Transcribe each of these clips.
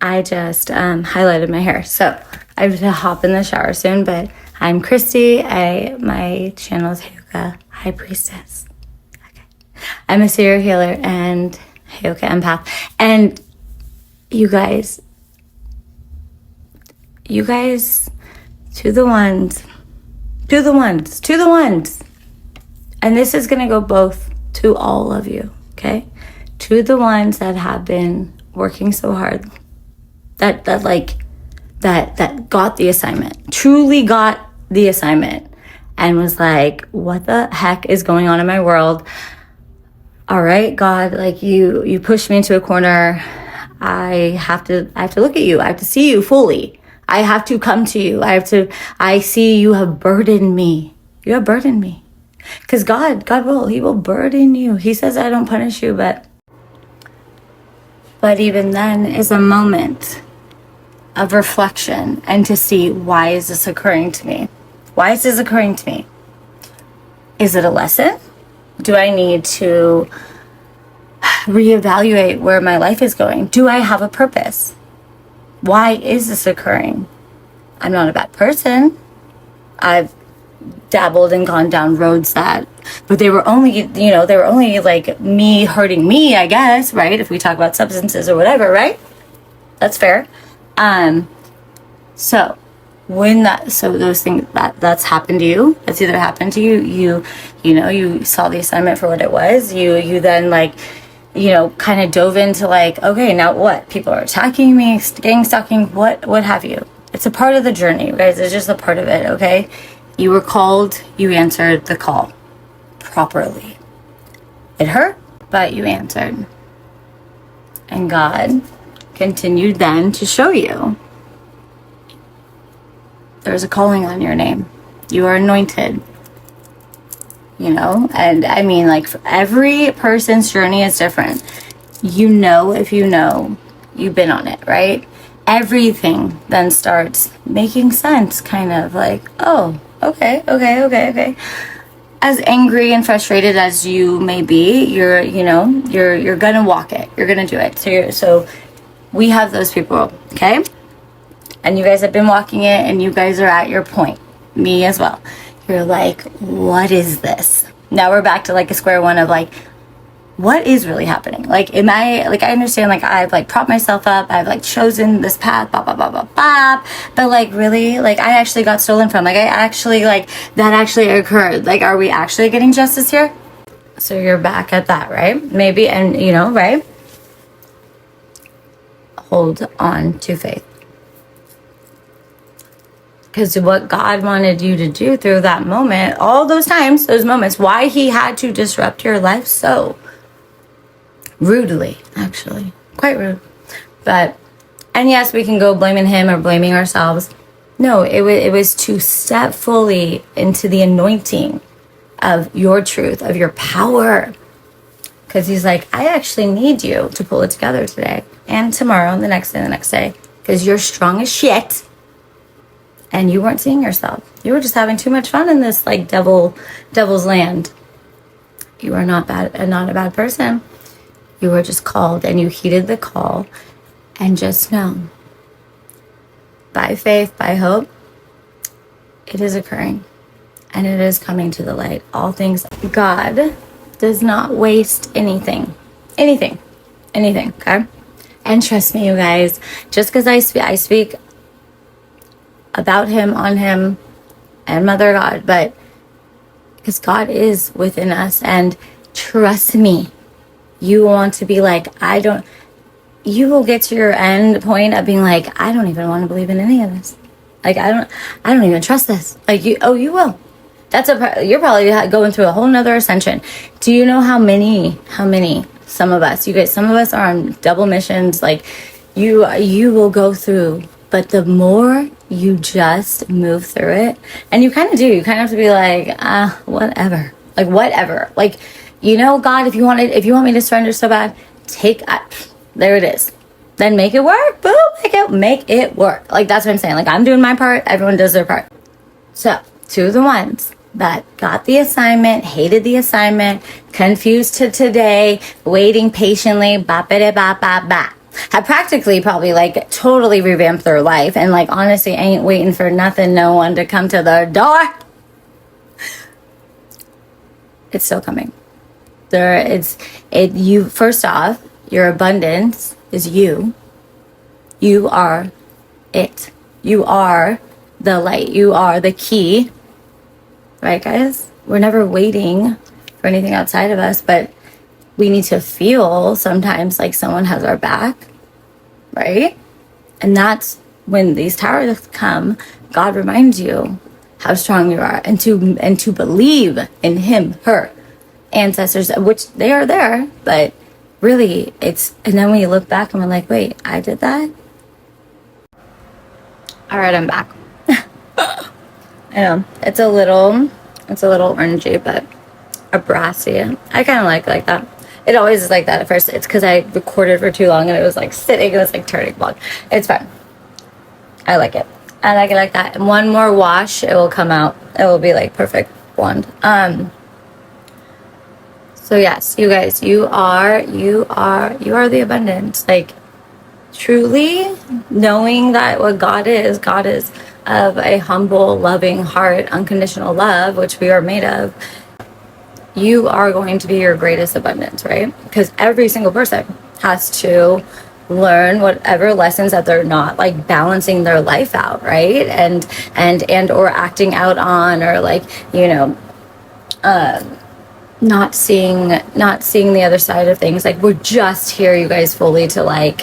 I just highlighted my hair. So I have to hop in the shower soon, but I'm Christy. My channel is Heyoka High Priestess. Okay. I'm a serial healer and Heyoka empath. And you guys, to the ones. And this is going to go both to all of you, okay? To the ones that have been working so hard, that got the assignment, truly got the assignment, and was like, what the heck is going on in my world? All right, God, like you pushed me into a corner. I have to look at you. I have to see you fully. I have to come to you. I see you have burdened me. You have burdened me. Because He will burden you. He says, I don't punish you, but even then is a moment of reflection and to see, why is this occurring to me? Why is this occurring to me? Is it a lesson? Do I need to reevaluate where my life is going? Do I have a purpose? Why is this occurring? I'm not a bad person. I've dabbled and gone down roads but they were only like me hurting me, I guess, right? If we talk about substances or whatever, right? That's fair. So those things that's happened to you, that's either happened to you, you saw the assignment for what it was. You then kind of dove into okay, now what? People are attacking me, gang stalking, what have you. It's a part of the journey, guys. It's just a part of it, okay? You were called, you answered the call properly. It hurt, but you answered. And God continued then to show you there's a calling on your name. You are anointed. And I mean, every person's journey is different. If you know, you've been on it, right? Everything then starts making sense, kind of oh, okay. As angry and frustrated as you may be, you're gonna walk it. You're gonna do it. So we have those people, okay? And you guys have been walking it, and you guys are at your point. Me as well. You're like, what is this? Now we're back to a square one of what is really happening? Am I, I understand, I've propped myself up, I've chosen this path, blah, blah, blah, blah, blah, but really, I actually got stolen from, I actually, that actually occurred, are we actually getting justice here? So you're back at that, right? Maybe, and right? Hold on to faith. Because what God wanted you to do through that moment, all those times, those moments, why He had to disrupt your life so rudely, actually, quite rude. And yes, we can go blaming Him or blaming ourselves. No, it was to step fully into the anointing of your truth, of your power. Because He's like, I actually need you to pull it together today and tomorrow and the next day and the next day. Because you're strong as shit. And you weren't seeing yourself. You were just having too much fun in this devil's land. You are not a bad person. You were just called, and you heeded the call. And just know, by faith, by hope, it is occurring. And it is coming to the light. All things. God does not waste anything. Anything, okay? And trust me, you guys, just because I speak about Him, on Him, and Mother God, but because God is within us, and trust me, you want to be you will get to your end point of being I don't even want to believe in any of this. I don't even trust this. You will. You're probably going through a whole nother ascension. Do you know how many, some of us are on double missions, you will go through. But the more you just move through it, and you kind of have to be whatever. Whatever. God, if you want me to surrender so bad, there it is. Then make it work. Boom, make it work. That's what I'm saying. I'm doing my part, everyone does their part. So, to the ones that got the assignment, hated the assignment, confused to today, waiting patiently, ba ba da ba ba ba. have practically probably like totally revamped their life and like honestly ain't waiting for nothing, no one to come to their door. It's still coming. You, first off, your abundance is you. You are it. You are the light. You are the key. Right, guys? We're never waiting for anything outside of us, but we need to feel sometimes like someone has our back, right? And that's when these towers come, God reminds you how strong you are and to believe in him, her, ancestors, which they are there, but really and then when you look back and we're like, wait, I did that? All right, I'm back. I know it's a little orangey, but a brassy. I kind of like that. It always is like that at first. It's because I recorded for too long and it was like sitting and it's like turning blonde. It's fine. I like it. I like it like that. And one more wash, it will come out. It will be like perfect blonde. So yes, you guys, you are the abundance. Like truly knowing that what God is of a humble, loving heart, unconditional love, which we are made of. You are going to be your greatest abundance, right? Because every single person has to learn whatever lessons that they're not like balancing their life out, right? And or acting out on, or like, you know, not seeing the other side of things. Like we're just here, you guys, fully to like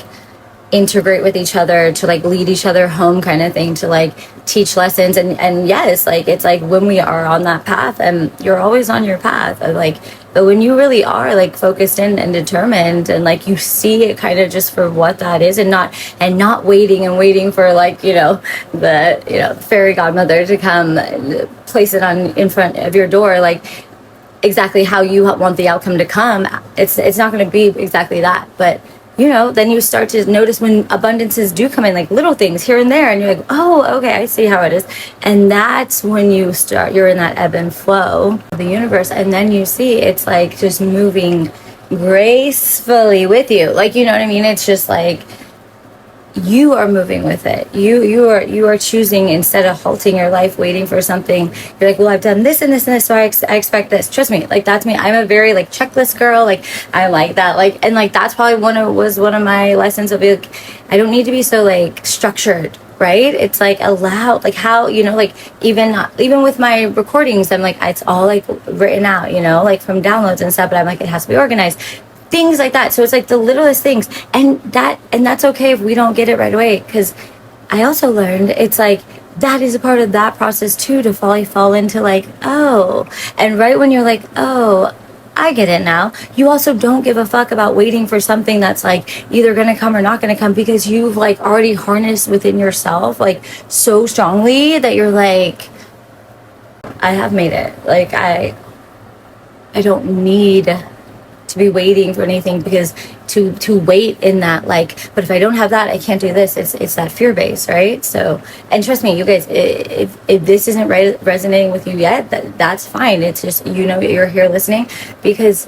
integrate with each other, to like lead each other home kind of thing, to like teach lessons. And yes, like it's like when we are on that path, and you're always on your path of like, but when you really are like focused in and determined, and like you see it kind of just for what that is, and not waiting for like, you know, the fairy godmother to come place it on in front of your door, like exactly how you want the outcome to come. It's not going to be exactly that, but you know, then you start to notice when abundances do come in, like little things here and there, and you're like, oh, okay, I see how it is. And that's when you're in that ebb and flow of the universe, and then you see it's like just moving gracefully with you. Like, you know what I mean? It's just like you are moving with it. You are choosing, instead of halting your life waiting for something. You're like, well, I've done this and this and this, so I expect this. Trust me, like that's me. I'm a very like checklist girl. Like I like that. Like, and like that's probably one of my lessons of like, I don't need to be so like structured, right? It's like allow, like how, you know, like even with my recordings, I'm like, it's all like written out, you know, like from downloads and stuff, but I'm like, it has to be organized. Things like that. So it's like the littlest things, and that's okay if we don't get it right away, because I also learned it's like that is a part of that process too, to fall into like, oh, and right when you're like, oh, I get it now, you also don't give a fuck about waiting for something that's like either gonna come or not gonna come, because you've like already harnessed within yourself like so strongly that you're like, I have made it. Like I don't need to be waiting for anything, because to wait in that like, but if I don't have that, I can't do this. It's that fear base, right? So, and trust me, you guys, if this isn't resonating with you yet, that's fine. It's just, you know, you're here listening, because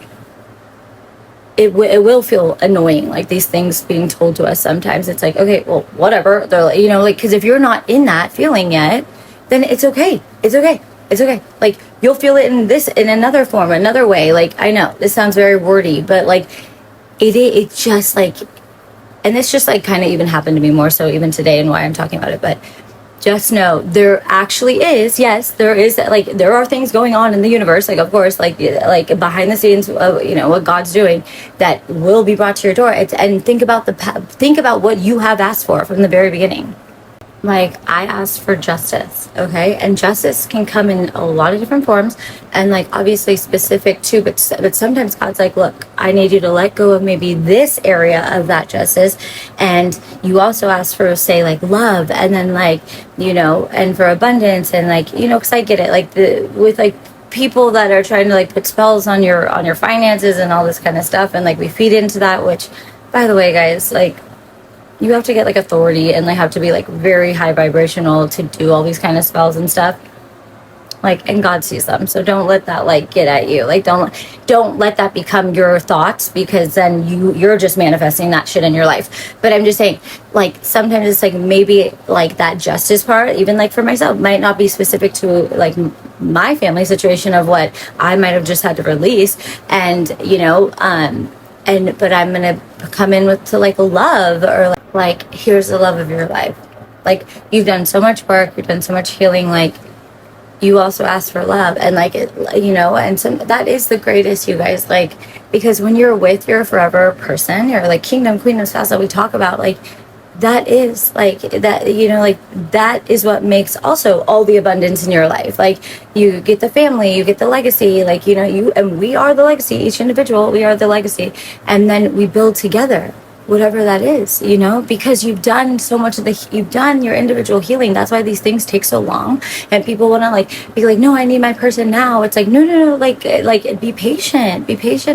it will feel annoying, like these things being told to us. Sometimes it's like, okay, well, whatever. They're like, you know, like, because if you're not in that feeling yet, then it's okay. It's okay. It's okay. Like you'll feel it in another form, another way. Like I know this sounds very wordy, but like it just like, and this just like kind of even happened to me more so even today, and why I'm talking about it. But just know there actually is, yes, there is, like there are things going on in the universe, like of course, like behind the scenes of, you know, what God's doing, that will be brought to your door. And think about what you have asked for from the very beginning. Like I asked for justice, okay, and justice can come in a lot of different forms, and like obviously specific too, but sometimes God's like, look, I need you to let go of maybe this area of that justice, and you also ask for, say, like love, and then like, you know, and for abundance, and like, you know, because I get it, like with like people that are trying to like put spells on your finances and all this kind of stuff, and like we feed into that, which by the way, guys, like you have to get like authority, and they have to be like very high vibrational to do all these kind of spells and stuff. Like, and God sees them, so don't let that like get at you. Like, don't let that become your thoughts, because then you're just manifesting that shit in your life. But I'm just saying, like, sometimes it's like, maybe like that justice part, even like for myself, might not be specific to like my family situation of what I might have just had to release. And you know, but I'm gonna come in with to like love, or like here's the love of your life. Like, you've done so much work, you've done so much healing, like you also ask for love. And like it, you know, and so that is the greatest, you guys, like, because when you're with your forever person, you're like kingdom queen of spouse that we talk about, like that is like that, you know, like that is what makes also all the abundance in your life. Like, you get the family, you get the legacy, like, you know, you and we are the legacy, each individual, we are the legacy, and then we build together whatever that is, you know, because you've done so much of you've done your individual healing. That's why these things take so long, and people want to like be like, no, I need my person now. It's like, no, like be patient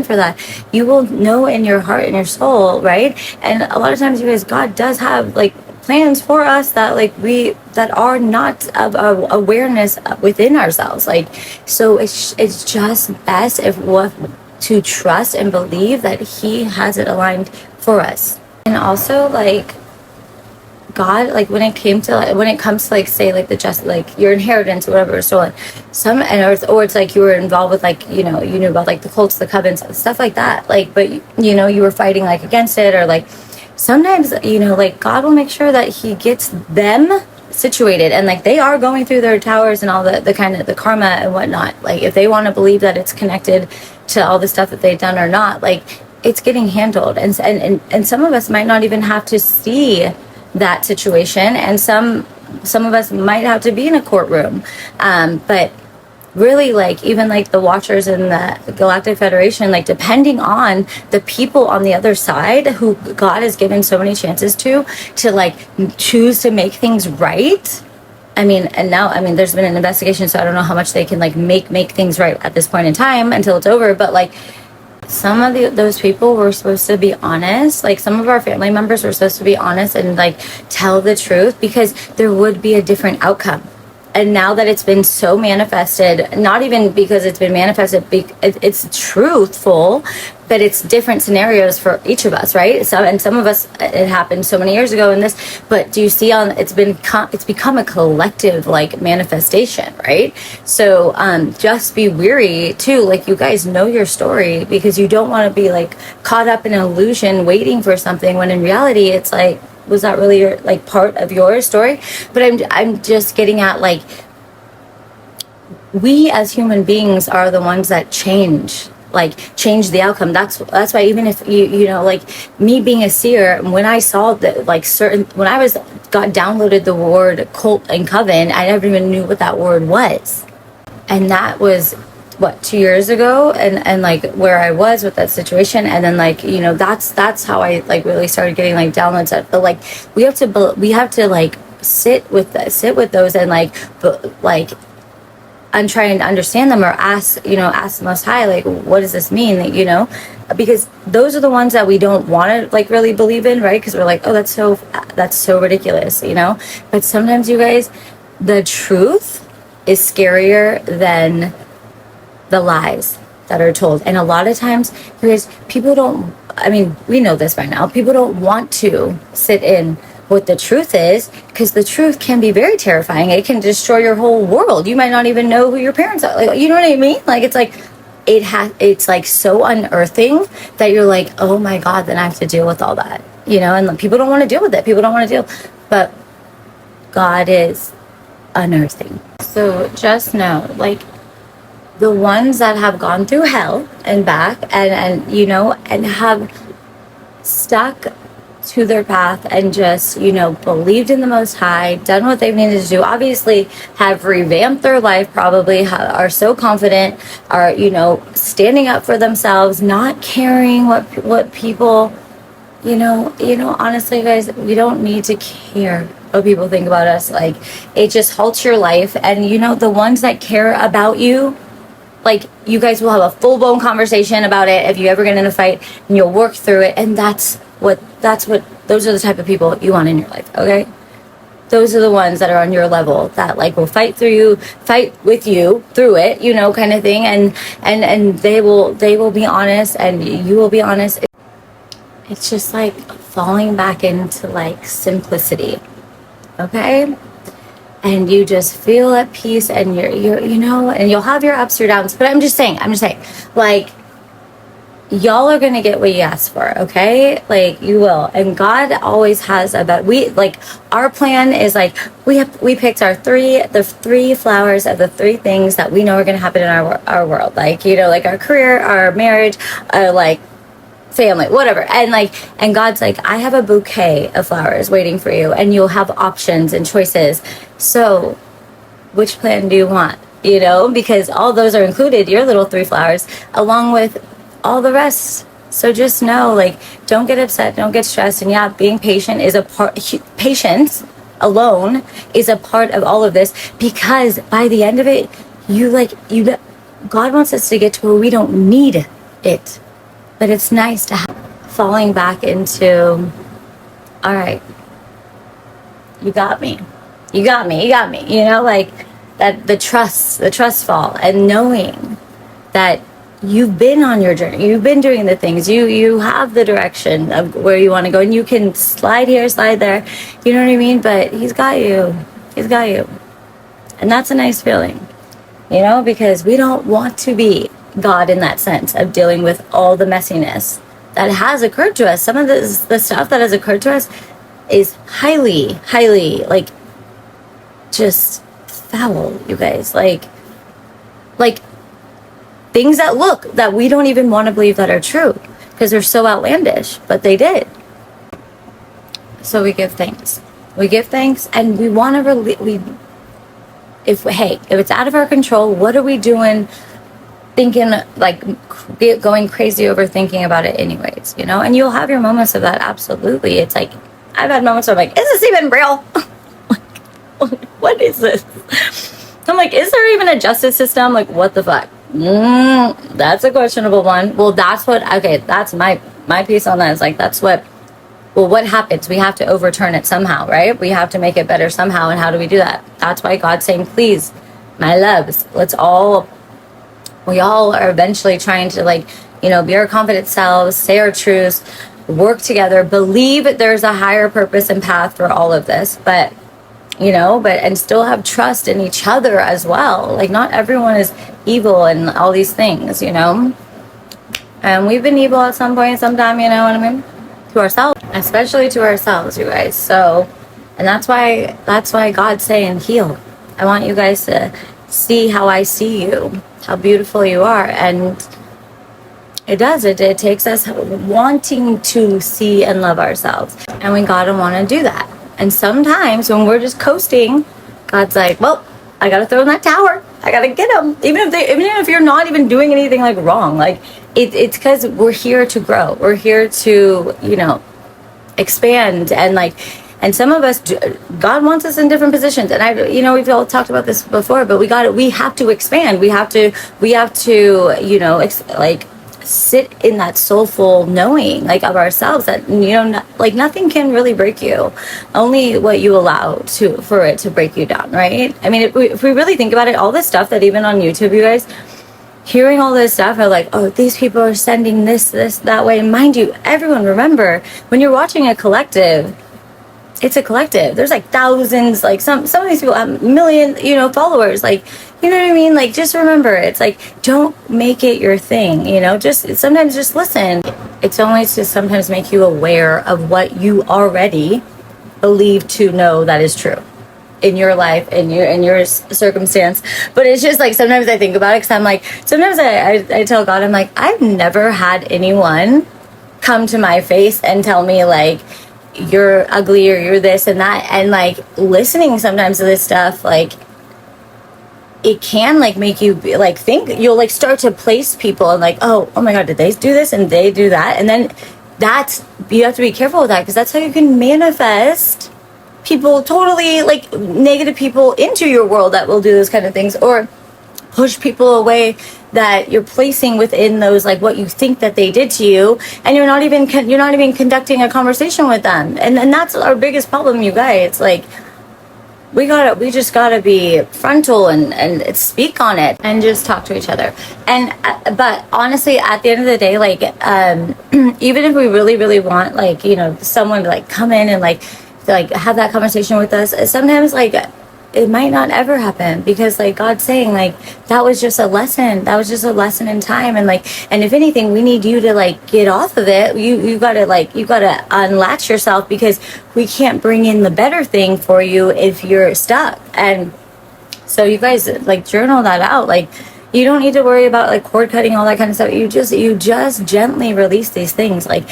for that. You will know in your heart and your soul, right? And a lot of times, you guys, God does have like plans for us that like that are not of awareness within ourselves. Like, so it's just best if what to trust and believe that He has it aligned for us. And also, like, God, like when it comes to like, say like the just like your inheritance or whatever is stolen, or it's like you were involved with like, you know, you knew about like the cults, the covens, stuff like that, like, but you know, you were fighting like against it, or like sometimes, you know, like God will make sure that He gets them situated, and like they are going through their towers and all the kind of the karma and whatnot. Like, if they want to believe that it's connected to all the stuff that they've done or not, like it's getting handled. And some of us might not even have to see that situation, and some of us might have to be in a courtroom, but really, like, even like the Watchers in the Galactic Federation, like depending on the people on the other side who God has given so many chances to like choose to make things right. I mean, and now, I mean, there's been an investigation, so I don't know how much they can like make things right at this point in time until it's over, but like some of those people were supposed to be honest. Like, some of our family members were supposed to be honest and like tell the truth, because there would be a different outcome. And now that it's been so manifested, not even because it's been manifested, it's truthful, but it's different scenarios for each of us, right? So, and some of us, it happened so many years ago in this, but do you see it's become a collective like manifestation, right? So just be weary too, like, you guys know your story, because you don't want to be like caught up in an illusion waiting for something, when in reality it's like, was that really your like part of your story? But I'm just getting at, like, we as human beings are the ones that change the outcome. That's why, even if you know, like me being a seer, when I saw that, like, when I got downloaded the word cult and coven, I never even knew what that word was. And that was what, 2 years ago, and like where I was with that situation. And then, like, you know, that's how I like really started getting like downloads at, but like we have to like sit with those, and like and try and understand them, or ask the Most High, like, what does this mean, you know, because those are the ones that we don't want to like really believe in, right? Because we're like, oh, that's so ridiculous, you know. But sometimes, you guys, the truth is scarier than the lies that are told. And a lot of times, because people don't, I mean, we know this by now, people don't want to sit in what the truth is, because the truth can be very terrifying. It can destroy your whole world. You might not even know who your parents are, like, you know what I mean? Like, it's like it's like so unearthing that you're like, oh my God, then I have to deal with all that, you know. And people don't want to deal with it, but God is unearthing. So just know, like, the ones that have gone through hell and back, and you know, and have stuck to their path, and just, you know, believed in the Most High, done what they've needed to do, obviously have revamped their life, probably are so confident, are, you know, standing up for themselves, not caring what people, you know, honestly, guys, we don't need to care what people think about us. Like, it just halts your life. And you know, the ones that care about you, like, you guys will have a full-blown conversation about it if you ever get in a fight, and you'll work through it. And those are the type of people you want in your life, okay? those are the ones that are on your level, that like will fight with you through it, you know, kind of thing. And they will be honest, and you will be honest. It's just like falling back into like simplicity, okay? And you just feel at peace, and you're you know, and you'll have your ups or downs. But I'm just saying, like, y'all are gonna get what you ask for, okay? Like, you will. And God always has our plan is like, we picked the three flowers of the three things that we know are gonna happen in our world, like, you know, like our career, our marriage, like family, whatever. And God's like, I have a bouquet of flowers waiting for you, and you'll have options and choices. So which plan do you want? You know, because all those are included, your little three flowers, along with all the rest. So just know, like, don't get upset, don't get stressed. And yeah, being patient is a part. Patience alone is a part of all of this, because by the end of it, God wants us to get to where we don't need it. But it's nice to have falling back into, all right, you got me, you know, like that, the trust fall, and knowing that you've been on your journey, you've been doing the things, you have the direction of where you want to go, and you can slide here, slide there, you know what I mean? But he's got you, and that's a nice feeling, you know, because we don't want to be God in that sense of dealing with all the messiness that has occurred to us. Some of the stuff that has occurred to us is highly like just foul, you guys, like things that we don't even want to believe that are true, because they're so outlandish, but they did. So we give thanks, and we want to if it's out of our control, what are we doing thinking, like going crazy over thinking about it anyways, you know? And you'll have your moments of that, absolutely. It's like, I've had moments where I'm like, is this even real? Like, what is this? I'm like, is there even a justice system? Like, what the fuck? That's a questionable one. Well, that's my piece on that is like, what happens? We have to overturn it somehow, right? We have to make it better somehow. And how do we do that? That's why God's saying, please, my loves, we all are eventually trying to, like, you know, be our confident selves, say our truths, work together, believe there's a higher purpose and path for all of this, but, you know, and still have trust in each other as well. Like, not everyone is evil and all these things, you know? And we've been evil at some point, sometime, you know what I mean? To ourselves, especially to ourselves, you guys. So, and that's why God's saying, heal. I want you guys to see how I see you, how beautiful you are. And it takes us wanting to see and love ourselves, and we gotta want to do that. And sometimes when we're just coasting, God's like, well, I gotta throw in that tower, I gotta get them, even if you're not even doing anything like wrong. Like, it's because we're here to grow, we're here to, you know, expand. And some of us, God wants us in different positions. And you know, we've all talked about this before, but we have to expand. We have to, you know, sit in that soulful knowing, like, of ourselves, that, you know, like, nothing can really break you. Only what you allow for it to break you down, right? I mean, if we really think about it, all this stuff that even on YouTube, you guys, hearing all this stuff are like, oh, these people are sending this, that way. And mind you, everyone, remember, when you're watching a collective, it's a collective. There's like thousands, like some of these people have million, you know, followers. Like, you know what I mean? Like, just remember, it's like, don't make it your thing, you know, sometimes just listen. It's only to sometimes make you aware of what you already believe to know that is true in your life, in your circumstance. But it's just like, sometimes I think about it, because I'm like, sometimes I tell God, I'm like, I've never had anyone come to my face and tell me, like, you're ugly, or you're this and that. And like, listening sometimes to this stuff, like, it can like make you like think, you'll like start to place people and like, oh my God, did they do this and they do that? And then you have to be careful with that, because that's how you can manifest people, totally like negative people, into your world that will do those kind of things, or push people away that you're placing within those, like, what you think that they did to you, and you're not even conducting a conversation with them. And that's our biggest problem, you guys. Like, we just gotta be frontal and speak on it and just talk to each other. And but honestly, at the end of the day, like even if we really want, like, you know, someone to like come in and like have that conversation with us, sometimes like it might not ever happen, because like God's saying, like, that was just a lesson, in time, and like, and if anything, we need you to like get off of it. You gotta unlatch yourself, because we can't bring in the better thing for you if you're stuck. And so you guys, like, journal that out. Like, you don't need to worry about like cord cutting, all that kind of stuff. You just gently release these things. Like,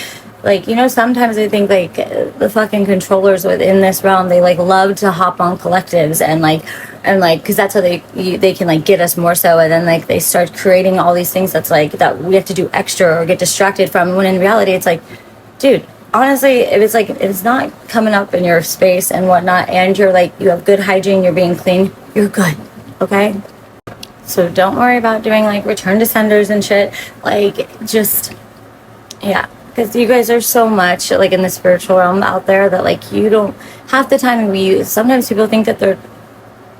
you know, sometimes I think like the fucking controllers within this realm, they like love to hop on collectives and like, because that's how they can like get us more so. And then like they start creating all these things that's like, that we have to do extra or get distracted from, when in reality it's like, dude, honestly, if it's not coming up in your space and whatnot, and you're like, you have good hygiene, you're being clean, you're good. Okay. So don't worry about doing like return to senders and shit. Like, just, yeah. Because you guys are so much like in the spiritual realm out there that like you don't, half the time we use, sometimes people think that they're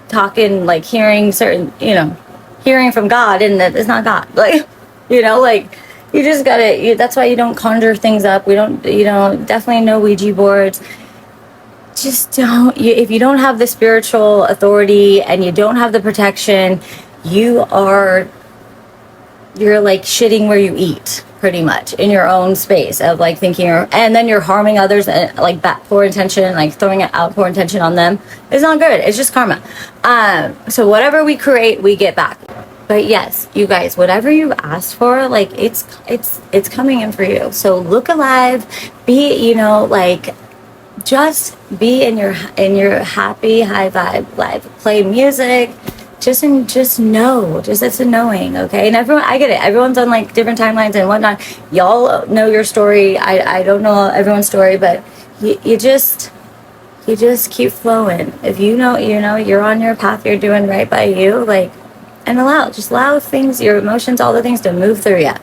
talking, like hearing certain, you know, hearing from God, and that it's not God. Like, you know, like you just gotta, that's why you don't conjure things up. We don't, you know, definitely no Ouija boards. Just don't, if you don't have the spiritual authority and you don't have the protection, you're like shitting where you eat, pretty much, in your own space of like thinking, and then you're harming others, and like poor intention, like throwing out poor intention on them. It's not good. It's just karma. So whatever we create, we get back. But yes, you guys, whatever you've asked for, like it's coming in for you. So look alive, be, you know, like, just be in your happy high vibe life. Play music. Just know, it's a knowing, okay? And everyone, I get it. Everyone's on like different timelines and whatnot. Y'all know your story. I don't know everyone's story, but you just keep flowing. If you know, you're on your path, you're doing right by you, like, and allow things, your emotions, all the things to move through you.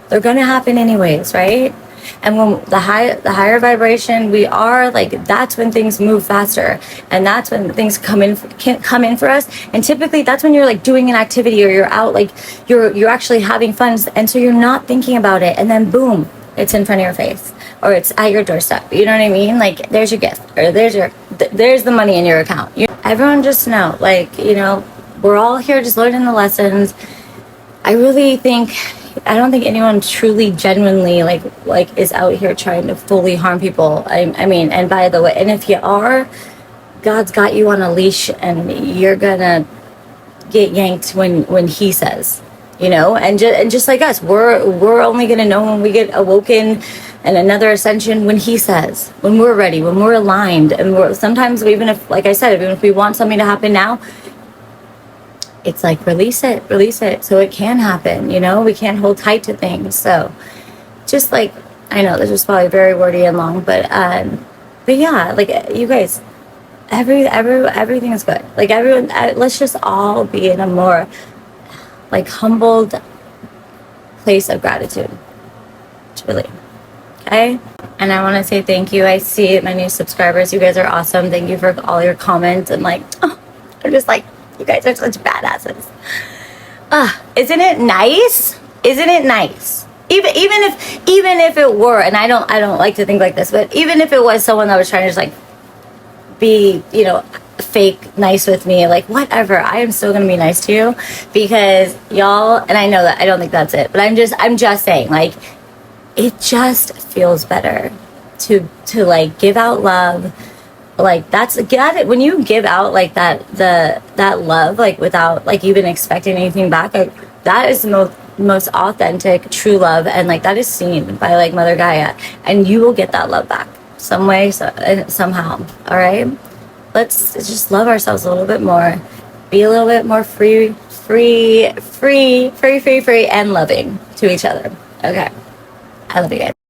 They're gonna happen anyways, right? And when the higher vibration we are, like, that's when things move faster, and that's when things come in for us. And typically that's when you're like doing an activity, or you're out, like you're actually having fun, and so you're not thinking about it, and then boom, it's in front of your face, or it's at your doorstep. You know what I mean? Like, there's your gift, or there's the money in your account. Everyone just know, like, you know, we're all here just learning the lessons. I don't think anyone truly, genuinely, like is out here trying to fully harm people. I mean, and by the way, and if you are, God's got you on a leash, and you're gonna get yanked when He says, you know. And just like us, we're only gonna know when we get awoken and another ascension, when He says, when we're ready, when we're aligned. And sometimes, even if, like I said, even if we want something to happen now, it's like, release it so it can happen, you know. We can't hold tight to things. So just like, I know this was probably very wordy and long, but yeah, like, you guys, everything is good. Like, everyone, let's just all be in a more like humbled place of gratitude, truly. Okay. And I want to say thank you. I see my new subscribers. You guys are awesome. Thank you for all your comments, and like, oh, I'm just like, you guys are such badasses. Isn't it nice? Isn't it nice? Even if it were, and I don't like to think like this, but even if it was someone that was trying to just like be, you know, fake nice with me, like, whatever, I am still gonna be nice to you, because y'all, and I know that I don't think that's it, but I'm just saying, like, it just feels better to like give out love. Like, that's, get it, when you give out like that love, like, without like even expecting anything back, like, that is the most authentic, true love. And like, that is seen by like Mother Gaia, and you will get that love back some way, somehow. All right, let's just love ourselves a little bit more, be a little bit more free, and loving to each other. Okay, I love you guys.